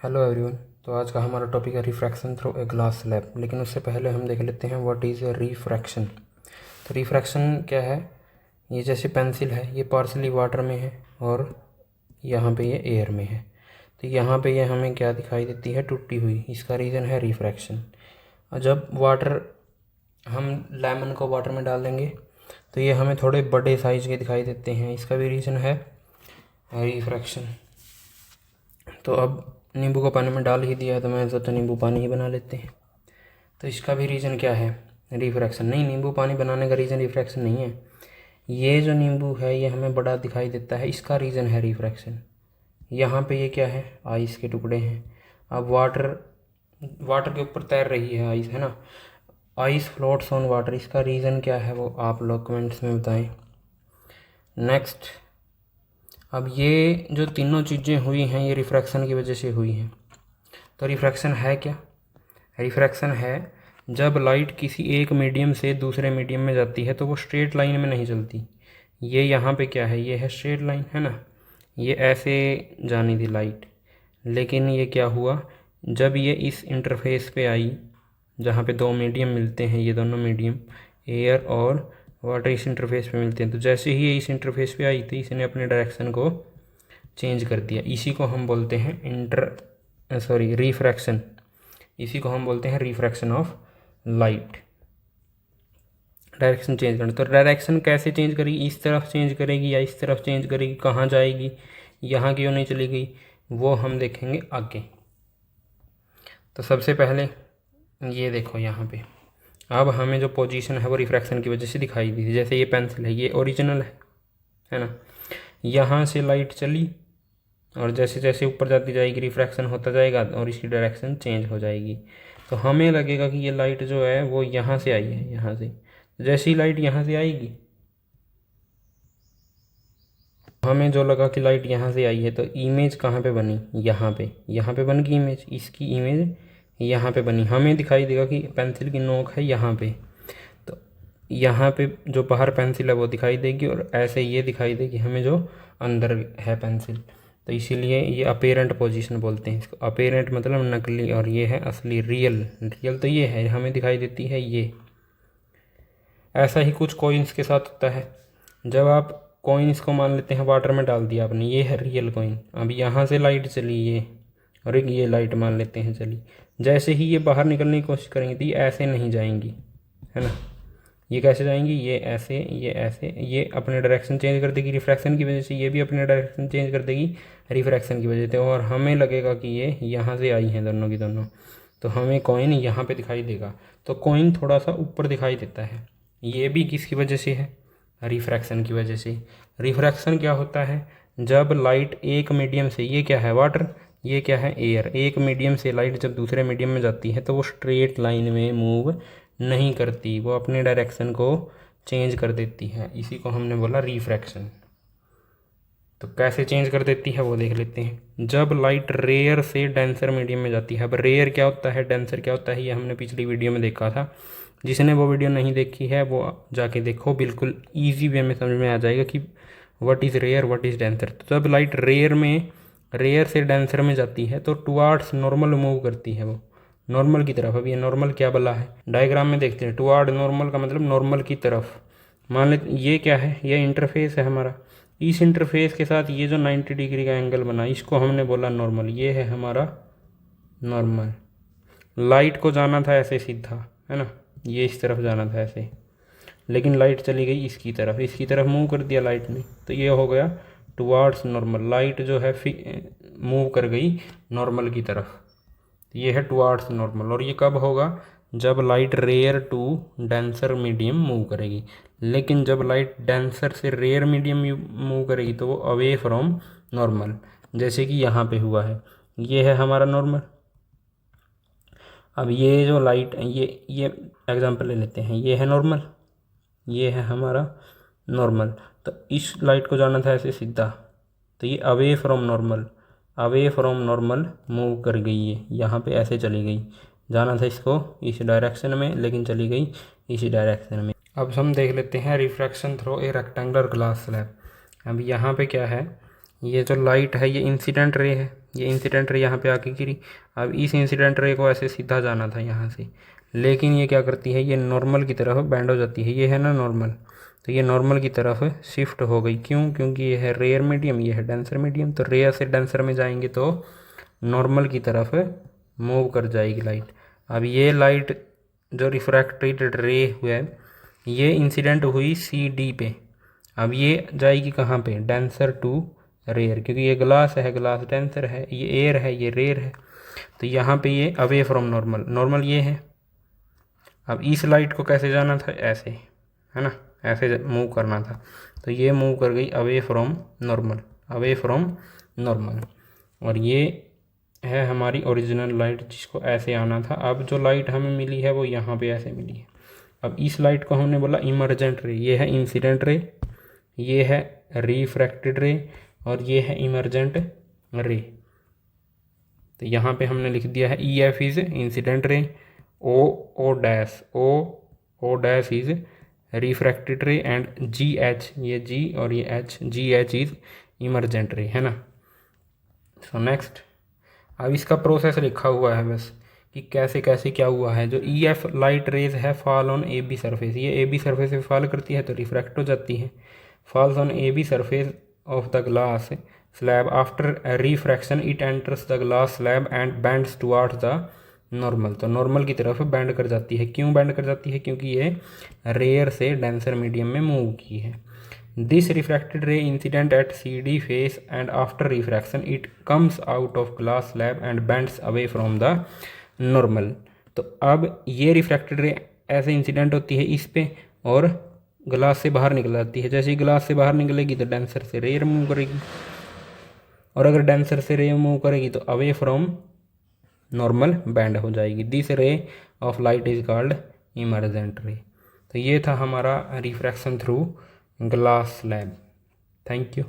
Hello everyone. तो आज का हमारा टॉपिक है refraction through a glass slab. लेकिन उससे पहले हम देख लेते हैं व्हाट इज़ रिफ्रैक्शन। तो रिफ्रैक्शन क्या है? ये जैसे पेंसिल है, ये पार्शली वाटर में है और यहाँ पे ये एयर में है। तो यहाँ पे ये हमें क्या दिखाई देती है? टूटी हुई। इसका रीज़न है रिफ्रैक्शन। और जब वाटर हम लेमन को वाटर में डाल देंगे तो ये हमें थोड़े बड़े साइज़ के दिखाई देते हैं। इसका भी रीज़न है रिफ्रैक्शन। तो अब नींबू को पानी में डाल ही दिया है तो मैं सोचा नींबू पानी ही बना लेते हैं। तो इसका भी रीज़न क्या है? रिफ्रैक्शन। नहीं, नींबू पानी बनाने का रीज़न रिफ्रैक्शन नहीं है। ये जो नींबू है ये हमें बड़ा दिखाई देता है, इसका रीज़न है रिफ्रैक्शन। यहाँ पे ये क्या है? आइस के टुकड़े हैं। अब वाटर के ऊपर तैर रही है आइस, है ना। आइस फ्लोट्स ऑन वाटर, इसका रीज़न क्या है वो आप लोग कमेंट्स में बताएं। नेक्स्ट, अब ये जो तीनों चीज़ें हुई हैं ये रिफ्रैक्शन की वजह से हुई हैं। तो रिफ्रैक्शन है क्या? रिफ्रैक्शन है जब लाइट किसी एक मीडियम से दूसरे मीडियम में जाती है तो वो स्ट्रेट लाइन में नहीं चलती। ये यहाँ पे क्या है? ये है स्ट्रेट लाइन, है ना। ये ऐसे जानी थी लाइट, लेकिन ये क्या हुआ, जब ये इस इंटरफेस पे आई जहाँ पे दो मीडियम मिलते हैं, ये दोनों मीडियम एयर और वाटर इस इंटरफेस पे मिलते हैं, तो जैसे ही ये इस इंटरफेस पे आई थी इसने अपने डायरेक्शन को चेंज कर दिया। इसी को हम बोलते हैं रिफ्रैक्शन। इसी को हम बोलते हैं refraction of light. Direction change करना। तो डायरेक्शन कैसे चेंज करेगी? इस तरफ चेंज करेगी या इस तरफ चेंज करेगी? कहाँ जाएगी? यहाँ क्यों नहीं चली गई? वो हम देखेंगे आगे। तो सबसे पहले ये देखो यहाँ पे, अब हमें जो पोजीशन है वो रिफ्रैक्शन की वजह से दिखाई दी थी। जैसे ये पेंसिल है, ये ओरिजिनल है ना। यहाँ से लाइट चली और जैसे जैसे ऊपर जाती जाएगी रिफ्रैक्शन होता जाएगा और इसकी डायरेक्शन चेंज हो जाएगी। तो हमें लगेगा कि ये लाइट जो है वो यहाँ से आई है, यहाँ से। जैसे ही लाइट यहाँ से आएगी, हमें जो लगा कि लाइट यहाँ से आई है, तो इमेज कहाँ पे बनी? यहाँ पे बन गई इमेज। इसकी इमेज यहाँ पे बनी। हमें दिखाई देगा कि पेंसिल की नोक है यहाँ पे, तो यहाँ पे जो बाहर पेंसिल है वो दिखाई देगी और ऐसे ये दिखाई देगी हमें जो अंदर है पेंसिल। तो इसीलिए ये अपेरेंट पोजीशन बोलते हैं इसको। अपेरेंट मतलब नकली और ये है असली, रियल तो ये है, हमें दिखाई देती है ये। ऐसा ही कुछ कॉइन्स के साथ होता है। जब आप कॉइन्स को मान लेते हैं वाटर में डाल दिया आपने, ये है रियल कॉइन। अब यहाँ से लाइट चली ये, और एक ये लाइट मान लेते हैं चली। जैसे ही ये बाहर निकलने की कोशिश करेंगी तो ये ऐसे नहीं जाएंगी, है ना। ये कैसे जाएंगी? ये ऐसे, ये ऐसे। ये अपने डायरेक्शन चेंज कर देगी रिफ्रैक्शन की वजह से, ये भी अपने डायरेक्शन चेंज कर देगी रिफ्रैक्शन की वजह से, और हमें लगेगा कि ये यहाँ से आई हैं दोनों की दोनों। तो हमें कॉइन यहाँ पे दिखाई देगा। तो कॉइन थोड़ा सा ऊपर दिखाई देता है। ये भी किसकी वजह से है? रिफ्रैक्शन की वजह से। रिफ्रैक्शन क्या होता है? जब लाइट एक मीडियम से, ये क्या है? वाटर, ये क्या है? एयर। एक मीडियम से लाइट जब दूसरे मीडियम में जाती है तो वो स्ट्रेट लाइन में मूव नहीं करती, वो अपने डायरेक्शन को चेंज कर देती है। इसी को हमने बोला रिफ्रैक्शन। तो कैसे चेंज कर देती है वो देख लेते हैं। जब लाइट रेयर से डेंसर मीडियम में जाती है। अब रेयर क्या होता है, डेंसर क्या होता है, ये हमने पिछली वीडियो में देखा था। जिसने वो वीडियो नहीं देखी है वो जाके देखो, बिल्कुल ईजी वे में समझ में आ जाएगा कि what is rare, what is denser. तो जब लाइट रेयर से डेंसर में जाती है तो टुवार्ड्स नॉर्मल मूव करती है, वो नॉर्मल की तरफ। अब ये नॉर्मल क्या बला है? डायग्राम में देखते हैं। टुवार्ड नॉर्मल का मतलब नॉर्मल की तरफ। मान लेते ये क्या है? ये इंटरफेस है हमारा। इस इंटरफेस के साथ ये जो 90 डिग्री का एंगल बना, इसको हमने बोला नॉर्मल। ये है हमारा नॉर्मल। लाइट को जाना था ऐसे सीधा, है ना, ये इस तरफ जाना था ऐसे, लेकिन लाइट चली गई इसकी तरफ मूव कर दिया लाइट ने, तो ये हो गया टुवार्ड्स नॉर्मल। लाइट जो है मूव कर गई नॉर्मल की तरफ, ये है टुवार्ड्स नॉर्मल। और ये कब होगा? जब light rare to denser medium move करेगी। लेकिन जब लाइट डेंसर से रेयर मीडियम मूव करेगी तो वो अवे फ्रॉम नॉर्मल, जैसे कि यहाँ पे हुआ है। ये है हमारा नॉर्मल। अब ये जो लाइट, ये एग्जांपल ले लेते हैं। ये है नॉर्मल, ये है हमारा नॉर्मल। तो इस लाइट को जाना था ऐसे सीधा, तो ये अवे फ्रॉम नॉर्मल मूव कर गई। ये यहाँ पे ऐसे चली गई। जाना था इसको इस डायरेक्शन में, लेकिन चली गई इसी डायरेक्शन में। अब हम देख लेते हैं refraction through a rectangular glass slab. अब यहाँ पे क्या है? ये जो लाइट है ये इंसिडेंट रे है, ये इंसिडेंट रे यहाँ पे आके गिरी। अब इस इंसिडेंट रे को ऐसे सीधा जाना था यहाँ से, लेकिन ये क्या करती है, ये नॉर्मल की तरफ बैंड हो जाती है। ये है ना नॉर्मल, तो ये नॉर्मल की तरफ शिफ्ट हो गई। क्यों? क्योंकि ये है रेयर मीडियम, ये है डेंसर मीडियम। तो रेयर से डेंसर में जाएंगे तो नॉर्मल की तरफ मूव कर जाएगी लाइट। अब ये लाइट जो रिफ्रैक्टेड रे हुआ है, ये इंसिडेंट हुई सी डी पे। अब ये जाएगी कहाँ पे? डेंसर टू रेयर, क्योंकि ये ग्लास है, ग्लास डेंसर है, ये एयर है, ये रेयर है। तो यहाँ पे ये अवे फ्रॉम नॉर्मल, नॉर्मल ये है। अब इस लाइट को कैसे जाना था? ऐसे, है ना, ऐसे मूव करना था। तो ये मूव कर गई away from normal, away from normal. और ये है हमारी ओरिजिनल लाइट जिसको ऐसे आना था। अब जो लाइट हमें मिली है वो यहाँ पे ऐसे मिली है। अब इस लाइट को हमने बोला इमर्जेंट रे। ये है इंसिडेंट रे, ये है रिफ्रैक्टेड रे, और ये है इमर्जेंट रे। तो यहाँ पे हमने लिख दिया है E F is incident ray, O dash is refracted ray, and G H, ये जी और ये H, G H is emergent ray, है ना। सो नेक्स्ट, अब इसका प्रोसेस लिखा हुआ है बस कि कैसे कैसे क्या हुआ है। जो ई एफ लाइट रेज है fall on A B surface, ये ए बी सरफेस पे फॉल करती है तो रिफ्रैक्ट हो जाती है। Falls on A B surface of the glass slab after refraction it enters the glass slab and bends towards the normal. तो normal की तरफ बैंड कर जाती है। क्यों बैंड कर जाती है? क्योंकि ये रेयर से डेंसर मीडियम में मूव की है। This refracted ray incident at C D face and after refraction it comes out of glass slab and bends away from the normal. तो अब ये रिफ्रैक्टेड रे ऐसे इंसिडेंट होती है इस पे और ग्लास से बाहर निकल जाती है। जैसे ही ग्लास से बाहर निकलेगी तो डेंसर से रे मूव करेगी, और अगर डेंसर से रे मूव करेगी तो अवे फ्रॉम नॉर्मल बैंड हो जाएगी। This ray of light is called emergent रे। तो ये था हमारा refraction through glass slab. Thank you.